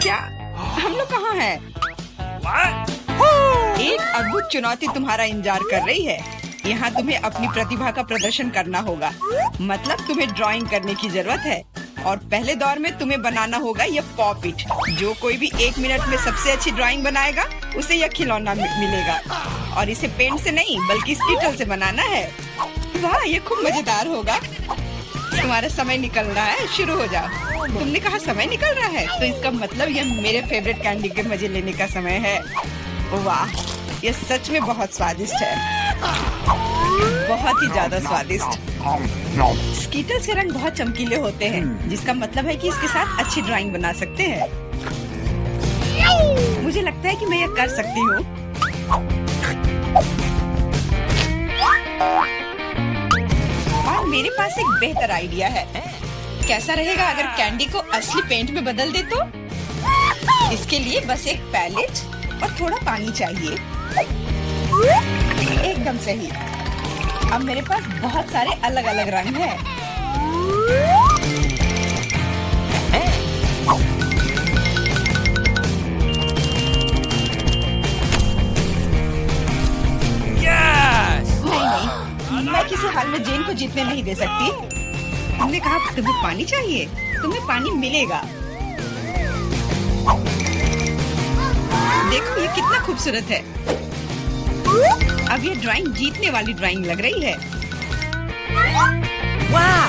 क्या हम लोग कहाँ हैं? एक अद्भुत चुनौती तुम्हारा इंतजार कर रही है। यहाँ तुम्हें अपनी प्रतिभा का प्रदर्शन करना होगा। मतलब तुम्हें ड्राइंग करने की जरूरत है और पहले दौर में तुम्हें बनाना होगा ये पॉपिट। जो कोई भी 1 मिनट में सबसे अच्छी ड्राइंग बनाएगा उसे यह खिलौना मिलेगा और इसे पेंट से नहीं बल्कि स्कीटल से बनाना है। वाह, ये खूब मजेदार होगा। तुम्हारा समय निकल रहा है, शुरू हो जाओ। तुमने कहा समय निकल रहा है, तो इसका मतलब यह मेरे फेवरेट कैंडी के मजे लेने का समय है। वाह, ये सच में बहुत स्वादिष्ट है, बहुत ही ज्यादा स्वादिष्ट। स्कीटल्स के रंग बहुत चमकीले होते हैं, जिसका मतलब है कि इसके साथ अच्छी ड्राइंग बना सकते हैं। मुझे लगता है कि मैं यह कर सकती हूँ। और मेरे पास एक बेहतर आइडिया है। कैसा रहेगा अगर कैंडी को असली पेंट में बदल दे तो? इसके लिए बस एक पैलेट और थोड़ा पानी चाहिए। एकदम सही। अब मेरे पास बहुत सारे अलग अलग रंग हैं। नहीं, मैं किसी हाल में जेन को जीतने नहीं दे सकती। तुमने कहा तुम्हें पानी चाहिए, तुम्हें पानी मिलेगा। देखो ये कितना खूबसूरत है। अब ये ड्राइंग जीतने वाली ड्राइंग लग रही है। वाह!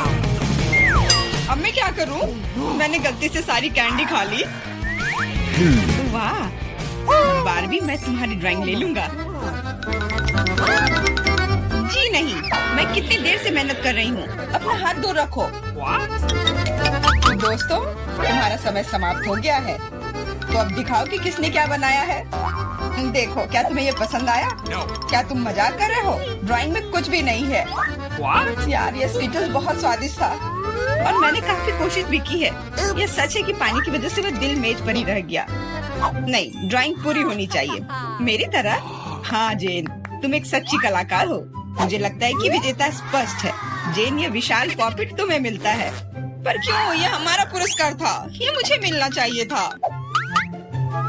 अब मैं क्या करूं? मैंने गलती से सारी कैंडी खा ली। वाह! बारबी, मैं तुम्हारी ड्राइंग ले लूंगा। जी नहीं, मैं कितनी देर से मेहनत कर रही हूँ। अपना हाथ दूर रखो। दोस्तों, तुम्हारा समय समाप्त हो गया है। तो अब दिखाओ कि किसने क्या बनाया है। देखो, क्या तुम्हें ये पसंद आया? क्या तुम मजाक कर रहे हो? ड्राइंग में कुछ भी नहीं है। यार, ये स्कीटल्स बहुत स्वादिष्ट था और मैंने काफी कोशिश भी की है। ये सच है कि पानी की वजह से वह दिल मेज पर ही रह गया। नहीं, ड्राइंग पूरी होनी चाहिए मेरी तरह। हाँ जेन, तुम एक सच्ची कलाकार हो। मुझे लगता है कि विजेता स्पष्ट है। जेन, ये विशाल पॉपिट तुम्हें मिलता है। पर क्यों? ये हमारा पुरस्कार था, ये मुझे मिलना चाहिए था।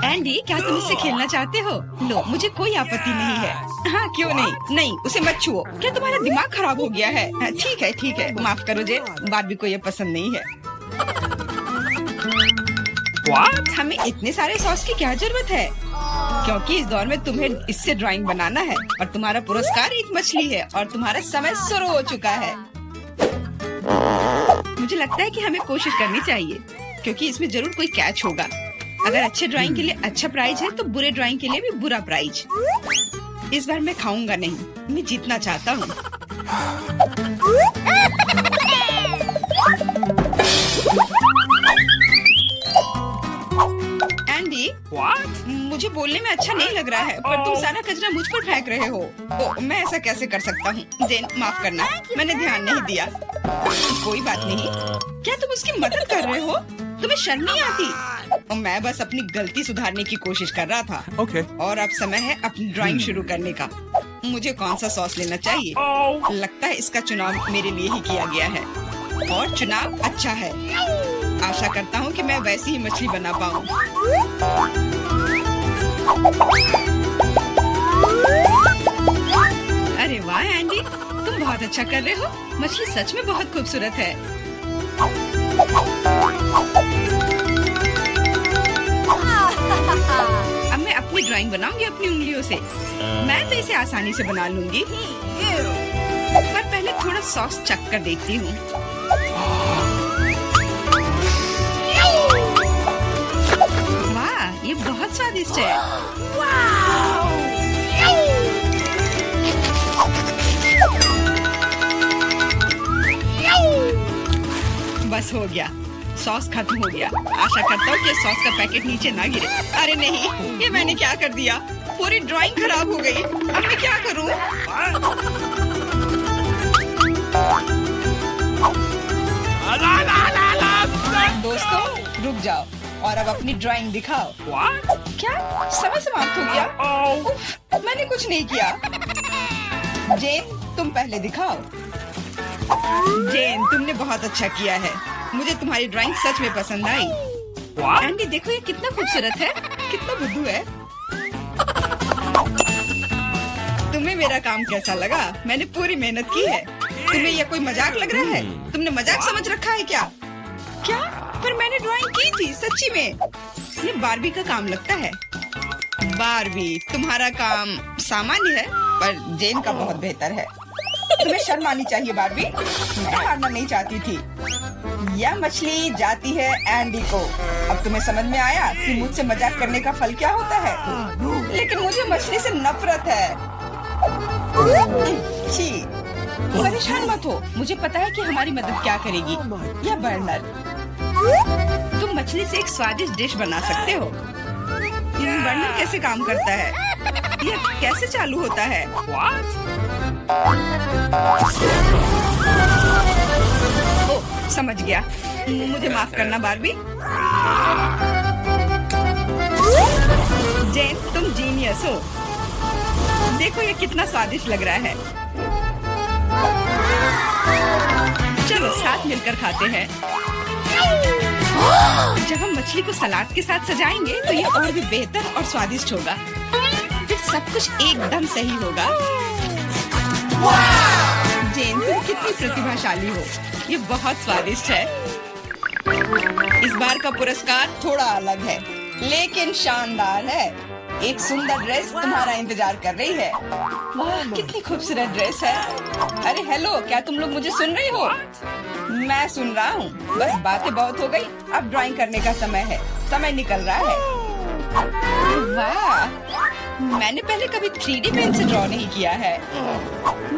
एंडी, क्या तुम इससे खेलना चाहते हो? लो, मुझे कोई आपत्ति नहीं है। हाँ, क्यों नहीं? नहीं, उसे मत छुओ। क्या तुम्हारा दिमाग खराब हो गया है? ठीक है, ठीक है, माफ करो जेन, बारबी को ये पसंद नहीं है। हमें इतने सारे सॉस की क्या जरूरत है? क्योंकि इस दौर में तुम्हें इससे ड्राइंग बनाना है और तुम्हारा पुरस्कार एक मछली है और तुम्हारा समय शुरू हो चुका है। मुझे लगता है कि हमें कोशिश करनी चाहिए, क्योंकि इसमें जरूर कोई कैच होगा। अगर अच्छे ड्राइंग के लिए अच्छा प्राइज है तो बुरे ड्राइंग के लिए भी बुरा प्राइज। इस बार मैं खाऊंगा नहीं, मैं जीतना चाहता हूँ। एंडी, मुझे बोलने में अच्छा नहीं लग रहा है, पर तुम सारा कचरा मुझ पर फेंक रहे हो। तो मैं ऐसा कैसे कर सकता हूँ? जेन, माफ करना, मैंने ध्यान नहीं दिया। कोई बात नहीं। क्या तुम उसकी मदद कर रहे हो? तुम्हें शर्म नहीं आती? और मैं बस अपनी गलती सुधारने की कोशिश कर रहा था। और अब समय है अपनी ड्राइंग शुरू करने का। मुझे कौन सा सॉस लेना चाहिए? लगता है इसका चुनाव मेरे लिए ही किया गया है और चुनाव अच्छा है। आशा करता हूँ कि मैं वैसी ही मछली बना पाऊँ। अरे वाह एंडी, तुम बहुत अच्छा कर रहे हो। मछली सच में बहुत खूबसूरत है। अब मैं अपनी ड्राइंग बनाऊंगी अपनी उंगलियों से। मैं तो इसे आसानी से बना लूंगी, पर पहले थोड़ा सॉस चख कर देखती हूँ। वाह, ये बहुत स्वादिष्ट है। बस हो गया, सॉस खत्म हो गया। आशा करता हूँ कि सॉस का पैकेट नीचे ना गिरे। अरे नहीं, ये मैंने क्या कर दिया? पूरी ड्राइंग खराब हो गई। अब मैं क्या करूँ? दोस्तों, रुक जाओ और अब अपनी ड्राइंग दिखाओ। क्या समय समाप्त हो गया? उफ, मैंने कुछ नहीं किया। जेन, तुम पहले दिखाओ। जेन, तुमने बहुत अच्छा किया है। मुझे तुम्हारी ड्राइंग सच में पसंद आई। एंडी देखो ये कितना खूबसूरत है, कितना बुद्धू है। तुम्हें मेरा काम कैसा लगा? मैंने पूरी मेहनत की है। तुम्हें यह कोई मजाक लग रहा है? तुमने मजाक समझ रखा है क्या? क्या? पर मैंने ड्राइंग की थी सच्ची में। ये बारबी का काम लगता है। बारबी, तुम्हारा काम सामान्य है पर जेन का बहुत बेहतर है। तुम्हें शर्म आनी चाहिए बारबी। मैं हारना नहीं चाहती थी। यह मछली जाती है एंडी को। अब तुम्हें समझ में आया कि मुझसे मजाक करने का फल क्या होता है। लेकिन मुझे मछली से नफरत है। छी, परेशान मत हो। मुझे पता है कि हमारी मदद क्या करेगी। यह बर्नर, तुम मछली से एक स्वादिष्ट डिश बना सकते हो। बर्नर कैसे काम करता है? यह कैसे चालू होता है? ओह, समझ गया। मुझे माफ करना बारबी। जेन, तुम जीनियस हो। देखो ये कितना स्वादिष्ट लग रहा है। चलो साथ मिलकर खाते हैं। जब हम मछली को सलाद के साथ सजाएंगे तो ये और भी बेहतर और स्वादिष्ट होगा। फिर सब कुछ एकदम सही होगा। जेन, तुम कितनी प्रतिभाशाली हो। ये बहुत स्वादिष्ट है। इस बार का पुरस्कार थोड़ा अलग है लेकिन शानदार है। एक सुंदर ड्रेस तुम्हारा इंतजार कर रही है। वाह, कितनी खूबसूरत ड्रेस है। अरे हेलो, क्या तुम लोग मुझे सुन रही हो? मैं सुन रहा हूँ। बस बातें बहुत हो गई, अब ड्राइंग करने का समय है। समय निकल रहा है। वाह, मैंने पहले कभी 3D पेन से ड्रॉ नहीं किया है।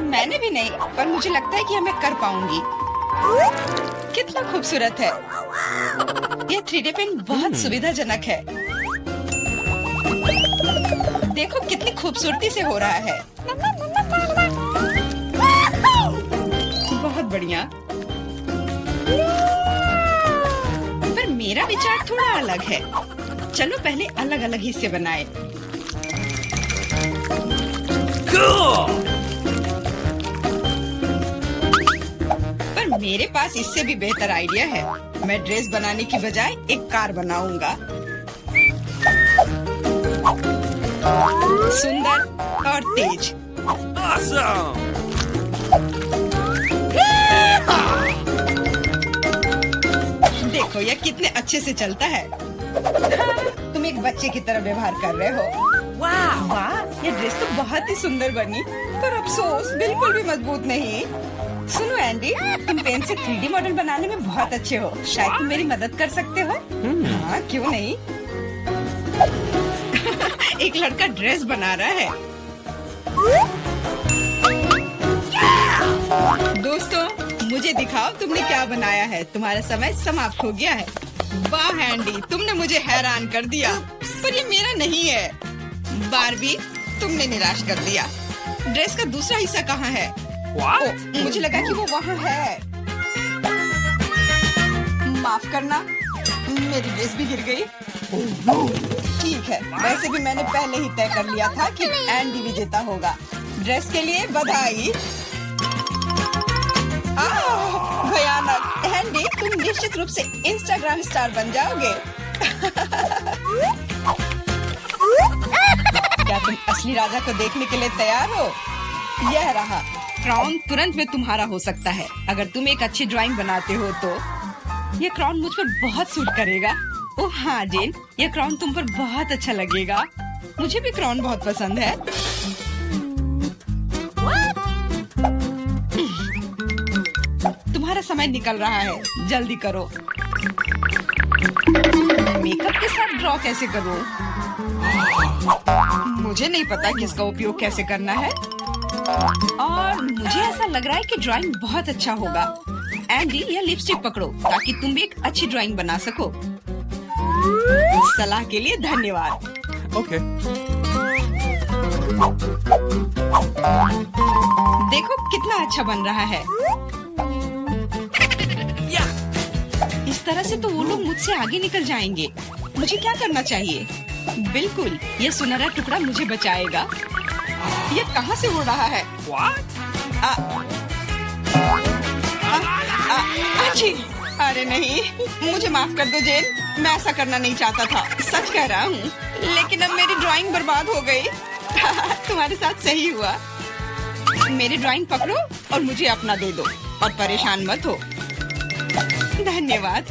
मैंने भी नहीं, पर मुझे लगता है कि मैं कर पाऊंगी। कितना खूबसूरत है। यह 3D पेन बहुत सुविधाजनक है। देखो कितनी खूबसूरती से हो रहा है। बहुत बढ़िया। पर मेरा विचार थोड़ा अलग है। चलो पहले अलग अलग हिस्से बनाए। पर मेरे पास इससे भी बेहतर आइडिया है। मैं ड्रेस बनाने की बजाय एक कार बनाऊंगा। सुंदर और तेज। Awesome! देखो यह कितने अच्छे से चलता है। तुम एक बच्चे की तरह व्यवहार कर रहे हो। वाह वाह, ये ड्रेस तो बहुत ही सुंदर बनी, पर अफसोस बिल्कुल भी मजबूत नहीं। सुनो एंडी, तुम पेन से 3D मॉडल बनाने में बहुत अच्छे हो। शायद तुम मेरी मदद कर सकते हो। हाँ, क्यों नहीं। एक लड़का ड्रेस बना रहा है। दोस्तों, मुझे दिखाओ तुमने क्या बनाया है। तुम्हारा समय समाप्त हो गया है। वाह एंडी, तुमने मुझे हैरान कर दिया। पर ये मेरा नहीं है। बारबी, तुमने निराश कर दिया। ड्रेस का दूसरा हिस्सा कहाँ है? ओ, मुझे लगा कि वो वहाँ है। माफ करना, मेरी ड्रेस भी गिर गई। ठीक है, वैसे भी मैंने पहले ही तय कर लिया था कि एंडी विजेता होगा। ड्रेस के लिए बधाई। भयानक। एंडी, तुम निश्चित रूप से इंस्टाग्राम स्टार बन जाओगे। क्या तुम असली राजा को देखने के लिए तैयार हो? यह रहा क्राउन। तुरंत में तुम्हारा हो सकता है अगर तुम एक अच्छी ड्राइंग बनाते हो तो। यह क्राउन मुझ पर बहुत सूट करेगा। ओह हाँ जेन, यह क्राउन तुम पर बहुत अच्छा लगेगा। मुझे भी क्राउन बहुत पसंद है। तुम्हारा समय निकल रहा है, जल्दी करो। मेकअप के साथ ड्रॉ कैसे करूं? मुझे नहीं पता कि इसका उपयोग कैसे करना है। और मुझे ऐसा लग रहा है कि ड्राइंग बहुत अच्छा होगा। एंडी, यह लिपस्टिक पकड़ो ताकि तुम भी एक अच्छी ड्राइंग बना सको। सलाह के लिए धन्यवाद। Okay. देखो कितना अच्छा बन रहा है। इस तरह से तो वो लोग मुझसे आगे निकल जाएंगे। मुझे क्या करना चाहिए? बिल्कुल, ये सुनहरा टुकड़ा मुझे बचाएगा। ये कहाँ से उड़ रहा है? What? अच्छी, अरे नहीं, मुझे माफ कर दो जेन, मैं ऐसा करना नहीं चाहता था, सच कह रहा हूँ। लेकिन अब मेरी ड्राइंग बर्बाद हो गई। तुम्हारे साथ सही हुआ। मेरी ड्राइंग पकड़ो और मुझे अपना दे दो और परेशान मत हो। धन्यवाद,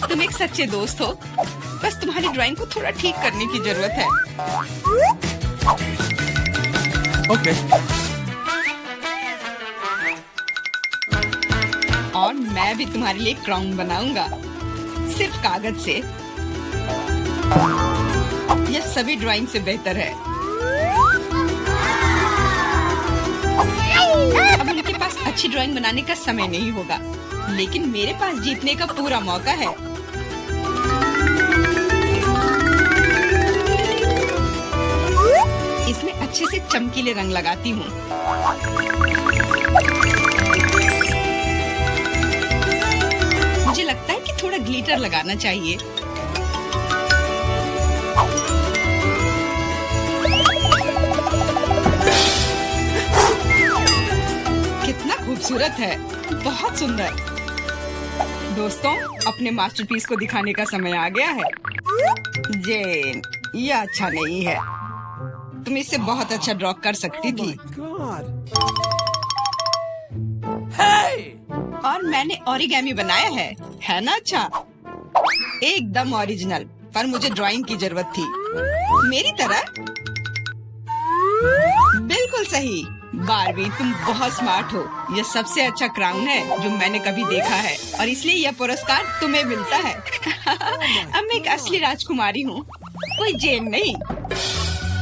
तुम एक सच्चे दोस्त हो। बस तुम्हारी ड्राइंग को थोड़ा ठीक करने की जरूरत है। Okay. और मैं भी तुम्हारे लिए क्राउन बनाऊंगा, सिर्फ कागज से। यह सभी ड्राइंग से बेहतर है। अब उनके पास अच्छी ड्राइंग बनाने का समय नहीं होगा, लेकिन मेरे पास जीतने का पूरा मौका है। इसमें अच्छे से चमकीले रंग लगाती हूँ। मुझे लगता है कि थोड़ा ग्लिटर लगाना चाहिए। कितना खूबसूरत है, बहुत सुंदर। दोस्तों, अपने मास्टरपीस को दिखाने का समय आ गया है। जेन, यह अच्छा नहीं है। तुम इससे बहुत अच्छा ड्रॉ कर सकती थी। और मैंने ओरिगेमी बनाया है ना? अच्छा, एकदम ओरिजिनल। पर मुझे ड्राइंग की जरूरत थी, मेरी तरह। बिल्कुल सही बारबी, तुम बहुत स्मार्ट हो। यह सबसे अच्छा क्राउन है जो मैंने कभी देखा है, और इसलिए यह पुरस्कार तुम्हें मिलता है। अब मैं एक असली राजकुमारी हूँ, कोई जेन नहीं।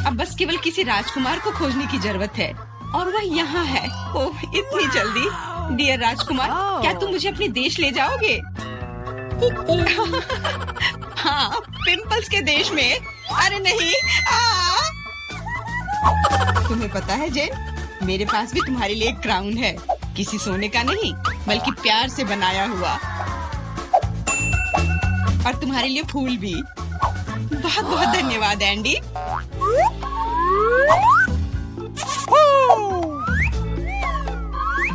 अब बस केवल किसी राजकुमार को खोजने की जरूरत है, और वह यहाँ है। ओह, इतनी जल्दी। डियर राजकुमार, क्या तुम मुझे अपने देश ले जाओगे? हाँ, पिंपल्स के देश में। अरे नहीं। तुम्हें पता है जेन, मेरे पास भी तुम्हारे लिए एक क्राउन है। किसी सोने का नहीं, बल्कि प्यार से बनाया हुआ। और तुम्हारे लिए फूल भी। बहुत बहुत धन्यवाद एंडी।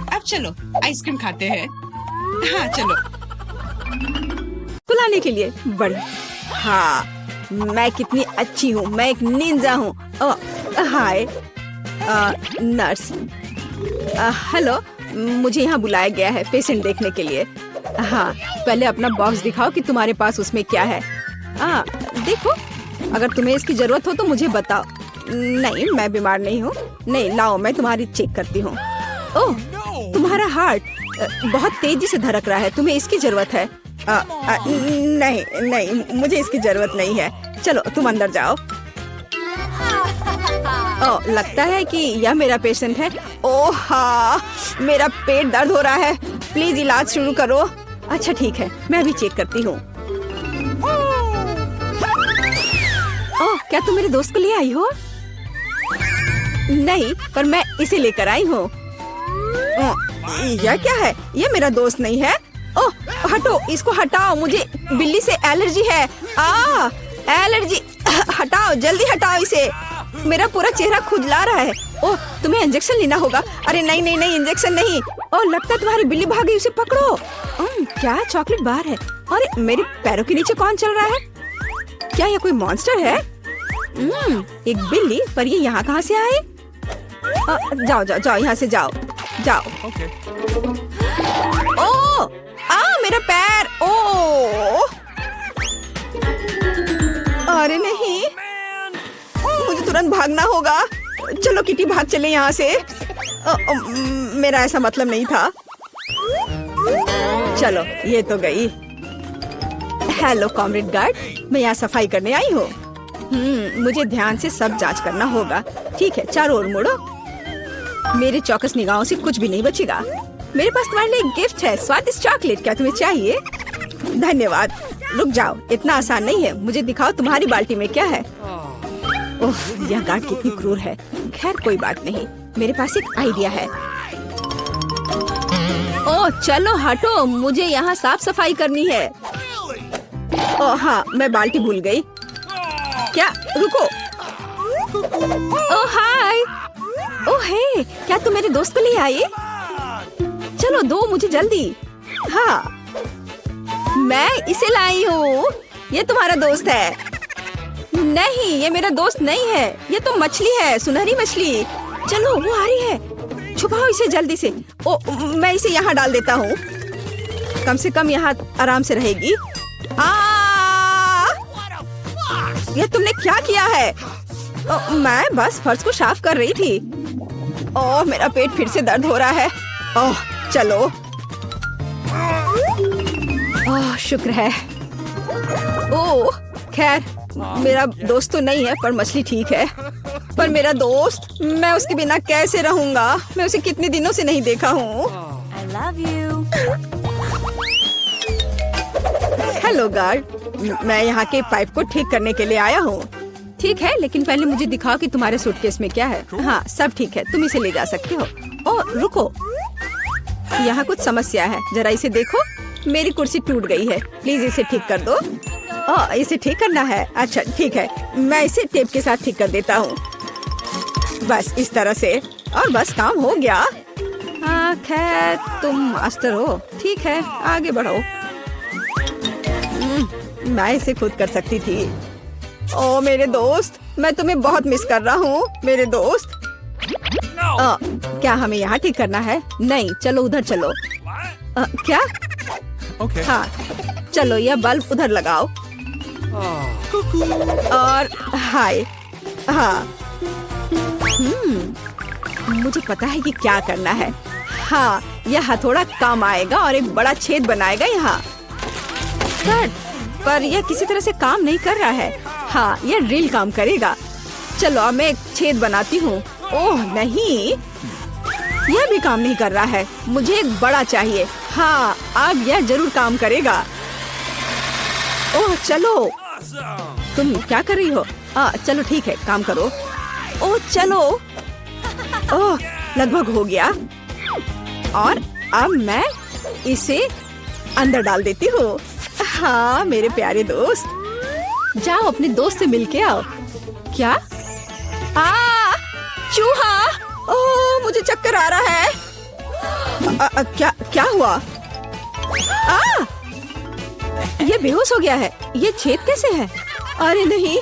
अब चलो आइसक्रीम खाते हैं। हाँ चलो। बुलाने के लिए बड़ी। हाँ, मैं कितनी अच्छी हूँ, मैं एक निंजा हूँ। हाय नर्स। हेलो, मुझे यहाँ बुलाया गया है पेशेंट देखने के लिए। हाँ, पहले अपना बॉक्स दिखाओ कि तुम्हारे पास उसमें क्या है। देखो, अगर तुम्हें इसकी जरूरत हो तो मुझे बताओ। नहीं, मैं बीमार नहीं हूँ। नहीं, लाओ, मैं तुम्हारी चेक करती हूँ। ओह, तुम्हारा हार्ट बहुत तेजी से धड़क रहा है, तुम्हें इसकी जरूरत है? नहीं नहीं, मुझे इसकी जरूरत नहीं है। चलो तुम अंदर जाओ। ओह, लगता है कि यह मेरा पेशेंट है। ओह हाँ, मेरा पेट दर्द हो रहा है, प्लीज इलाज शुरू करो। अच्छा ठीक है, मैं भी चेक करती हूँ। ओह, क्या तुम मेरे दोस्त को ले आई हो? नहीं, पर मैं इसे लेकर आई हूँ। यह क्या है? यह मेरा दोस्त नहीं है। ओह, हटो, इसको हटाओ, मुझे बिल्ली से एलर्जी है। एलर्जी, हटाओ, जल्दी हटाओ इसे। मेरा पूरा चेहरा खुजला रहा है। ओह, तुम्हें इंजेक्शन लेना होगा। अरे नहीं नहीं नहीं, इंजेक्शन नहीं। ओह, लगता है तुम्हारी बिल्ली भाग गई, उसे पकड़ो। क्या चॉकलेट बार है? अरे मेरे पैरों के नीचे कौन चल रहा है? क्या यह कोई मॉन्स्टर है? एक बिल्ली, पर ये यहाँ कहाँ से आए? जाओ जाओ जाओ, यहाँ से जाओ जाओ। ओह, मेरा पैर। ओह, अरे नहीं, मुझे तुरंत भागना होगा। चलो किटी, भाग चले यहाँ से। मेरा ऐसा मतलब नहीं था। चलो, ये तो गई। हेलो कॉमरेड गार्ड, मैं यहाँ सफाई करने आई हूँ। मुझे ध्यान से सब जांच करना होगा। ठीक है, चारों ओर मुड़ो। मेरे चौकस निगाहों से कुछ भी नहीं बचेगा। मेरे पास तुम्हारे लिए एक गिफ्ट है, स्वादिष्ट चॉकलेट। क्या तुम्हें चाहिए? धन्यवाद। रुक जाओ, इतना आसान नहीं है। मुझे दिखाओ तुम्हारी बाल्टी में क्या है। ओह, यह गार्ड कितनी क्रूर है। खैर कोई बात नहीं, मेरे पास एक आइडिया है। ओह चलो हटो, मुझे यहाँ साफ सफाई करनी है। ओह हाँ, मैं बाल्टी भूल गई। क्या? रुको। ओह हाय। ओह हे, क्या तुम मेरे दोस्त को ले आए? चलो दो मुझे जल्दी। हाँ मैं इसे लाई हूँ। ये तुम्हारा दोस्त है। नहीं, ये मेरा दोस्त नहीं है, ये तो मछली है, सुनहरी मछली। चलो वो आ रही है, छुपाओ इसे जल्दी से। ओ, मैं इसे यहाँ डाल देता हूँ, कम से कम यहाँ आराम से रहेगी। ये तुमने क्या किया है? मैं बस फर्श को साफ कर रही थी। ओह, मेरा पेट फिर से दर्द हो रहा है। ओह, चलो। ओह, शुक्र है। ओह, खैर मेरा दोस्त तो नहीं है, पर मछली ठीक है। पर मेरा दोस्त, मैं उसके बिना कैसे रहूंगा? मैं उसे कितने दिनों से नहीं देखा हूँ। I love you. Hello guard, मैं यहाँ के पाइप को ठीक करने के लिए आया हूँ। ठीक है, लेकिन पहले मुझे दिखाओ कि तुम्हारे सूटकेस में क्या है। हाँ, सब ठीक है, तुम इसे ले जा सकते हो। ओह, रुको, यहाँ कुछ समस्या है, जरा इसे देखो। मेरी कुर्सी टूट गई है, प्लीज इसे ठीक कर दो। ओह, इसे ठीक करना है? अच्छा ठीक है, मैं इसे टेप के साथ ठीक कर देता हूँ। बस इस तरह से, और बस काम हो गया। हाँ, खैर तुम मास्टर हो, ठीक है, आगे बढ़ो। मैं इसे खुद कर सकती थी। ओ मेरे दोस्त, मैं तुम्हें बहुत मिस कर रहा हूँ मेरे दोस्त। क्या हमें यहाँ ठीक करना है? नहीं, चलो उधर चलो। क्या? Okay. हाँ, चलो यह बल्ब उधर लगाओ। और हाय, हाँ, मुझे पता है कि क्या करना है। हाँ, यह हथौड़ा काम आएगा और एक बड़ा छेद बनाएगा यहाँ। पर यह किसी तरह से काम नहीं कर रहा है। हाँ, यह ड्रिल काम करेगा। चलो अब मैं एक छेद बनाती हूँ। ओह नहीं, यह भी काम नहीं कर रहा है। मुझे एक बड़ा चाहिए। हाँ, अब यह जरूर काम करेगा। ओह चलो, तुम क्या कर रही हो? चलो ठीक है, काम करो। ओह चलो। ओह, लगभग हो गया। और अब मैं इसे अंदर डाल देती हूँ। हाँ मेरे प्यारे दोस्त, जाओ अपने दोस्त से मिलके आओ। क्या? चूहा! ओह, मुझे चक्कर आ रहा है। क्या हुआ? ये बेहोश हो गया है। ये छेद कैसे है? अरे नहीं,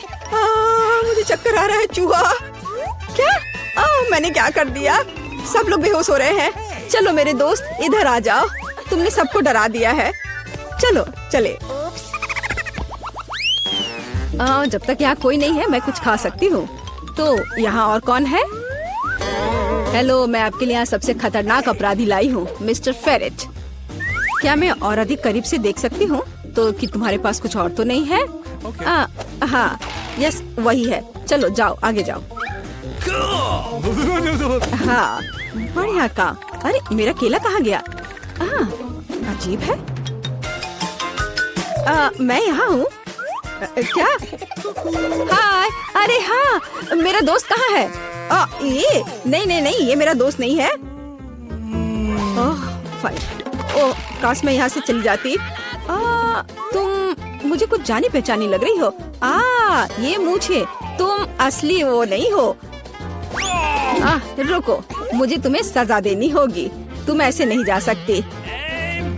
मुझे चक्कर आ रहा है। चूहा! क्या? मैंने क्या कर दिया? सब लोग बेहोश हो रहे हैं। चलो मेरे दोस्त, इधर आ जाओ। तुमने सबको डरा दिया है। चलो चले। जब तक यहाँ कोई नहीं है, मैं कुछ खा सकती हूँ। तो यहाँ और कौन है? हेलो, मैं आपके लिए यहाँ सबसे खतरनाक अपराधी लाई हूँ, मिस्टर फेरेट। क्या मैं और अधिक करीब से देख सकती हूँ? तो कि तुम्हारे पास कुछ और तो नहीं है? हाँ, यस वही है। चलो जाओ, आगे जाओ। हाँ, बढ़िया काम। अरे मेरा केला कहाँ गया? अजीब है। मैं यहाँ हूँ। क्या? हाय, अरे हाँ, मेरा दोस्त कहाँ है? ये नहीं, ये मेरा दोस्त नहीं है। ओह फाइन। ओह, काश मैं यहाँ से चली जाती। तुम मुझे कुछ जानी पहचानी लग रही हो। ये मूछे, तुम असली वो नहीं हो। रुको, मुझे तुम्हें सजा देनी होगी। तुम ऐसे नहीं जा सकती।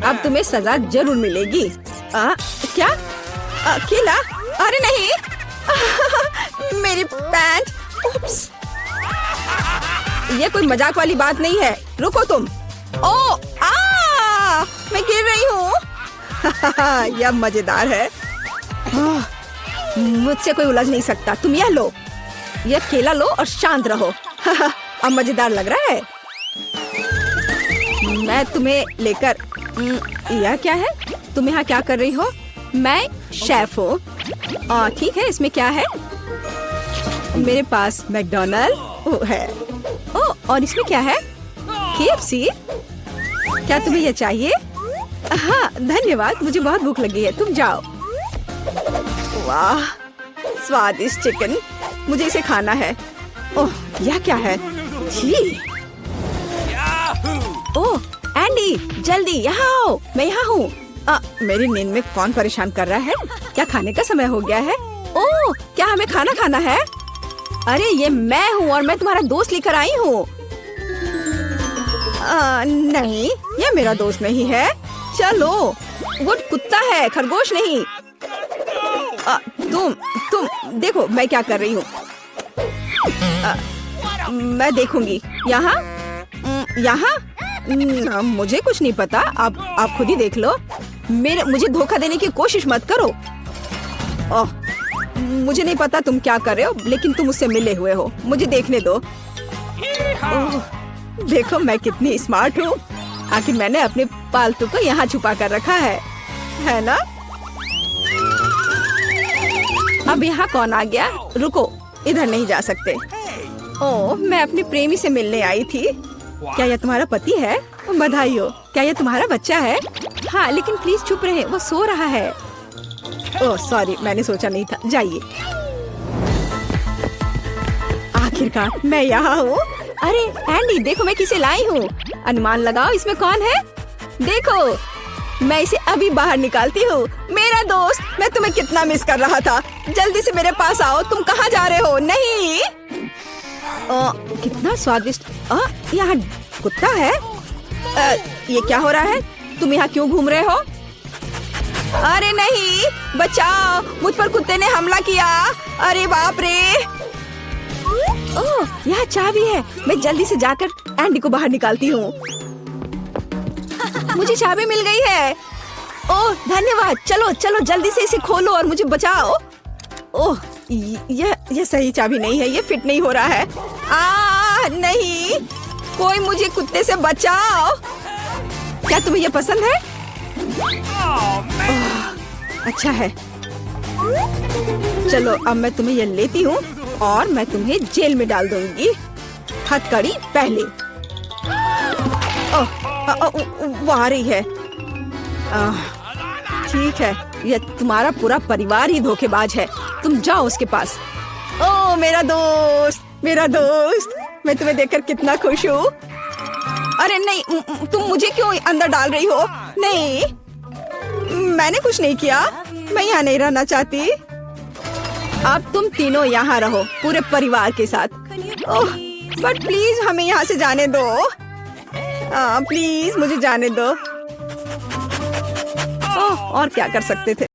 अब तुम्हें सजा जरूर मिलेगी। क्या? केला? अरे नहीं। मेरी पैंट। उप्स। ये कोई मजाक वाली बात नहीं है। रुको तुम। मैं गिर रही हूँ। यह मजेदार है। मुझसे कोई उलझ नहीं सकता। तुम यह लो, यह केला लो और शांत रहो। अब मजेदार लग रहा है। मैं तुम्हें लेकर। यह क्या है? तुम यहाँ क्या कर रही हो? मैं शेफ हूँ। ठीक है, इसमें क्या है? मेरे पास मैकडॉनल्ड है। और इसमें क्या है? KFC। क्या तुम्हें यह चाहिए? हाँ धन्यवाद, मुझे बहुत भूख लगी है। तुम जाओ। वाह, स्वादिष्ट चिकन, मुझे इसे खाना है। ओह, यह क्या है? छी। ओह एंडी, जल्दी यहाँ आओ, मैं यहाँ हूँ। मेरी नींद में कौन परेशान कर रहा है? क्या खाने का समय हो गया है? ओह, क्या हमें खाना खाना है? अरे ये मैं हूँ और मैं तुम्हारा दोस्त लेकर आई हूँ। नहीं, ये मेरा दोस्त नहीं है। चलो। वो कुत्ता है, खरगोश नहीं। तुम देखो मैं क्या कर रही हूँ। मैं देखूंगी। यहाँ मुझे कुछ नहीं पता। आप खुद ही देख लो। मुझे धोखा देने की कोशिश मत करो। मुझे नहीं पता तुम क्या कर रहे हो, लेकिन तुम मुझसे मिले हुए हो। मुझे देखने दो। देखो मैं कितनी स्मार्ट हूँ। आखिर मैंने अपने पालतू को यहाँ छुपा कर रखा है ना? अब यहाँ कौन आ गया? रुको, इधर नहीं जा सकते। ओह, मैं अपनी प्रेमी से मिलने आई थी। क्या यह तुम्हारा पति है? बधाई हो। क्या यह तुम्हारा बच्चा है? हाँ, लेकिन प्लीज चुप रहे, वो सो रहा है। ओह सॉरी, मैंने सोचा नहीं था। जाइए। आखिरकार मैं यहाँ हूँ। अरे एंडी, देखो मैं किसे लाई हूँ। अनुमान लगाओ इसमें कौन है। देखो, मैं इसे अभी बाहर निकालती हूँ। मेरा दोस्त, मैं तुम्हें कितना मिस कर रहा था। जल्दी से मेरे पास आओ। तुम कहाँ जा रहे हो? नहीं। कितना स्वादिष्ट। यहाँ कुत्ता है। ये क्या हो रहा है? तुम यहाँ क्यों घूम रहे हो? अरे नहीं, बचाओ, मुझ पर कुत्ते ने हमला किया। अरे बाप रे। ओह, यहाँ चाबी है। मैं जल्दी से जाकर एंडी को बाहर निकालती हूँ। मुझे चाबी मिल गई है। ओह धन्यवाद। चलो चलो जल्दी से इसे खोलो और मुझे बचाओ। ओह, यह सही चाबी नहीं है। ये फिट नहीं हो रहा है। नहीं, कोई मुझे कुत्ते से बचाओ। क्या तुम्हें यह पसंद है? अच्छा है। चलो अब मैं तुम्हें यह लेती हूँ और मैं तुम्हें जेल में डाल दूंगी। हथकड़ी पहले। वो आ रही है। ठीक है, यह तुम्हारा पूरा परिवार ही धोखेबाज है। तुम जाओ उसके पास। ओह मेरा दोस्त, मेरा दोस्त, मैं तुम्हें देखकर कितना खुश हूँ। अरे नहीं, तुम मुझे क्यों अंदर डाल रही हो? नहीं, मैंने कुछ नहीं किया। मैं यहाँ नहीं रहना चाहती। अब तुम तीनों यहाँ रहो पूरे परिवार के साथ। ओह, बट प्लीज हमें यहाँ से जाने दो। प्लीज मुझे जाने दो। ओह, और क्या कर सकते थे।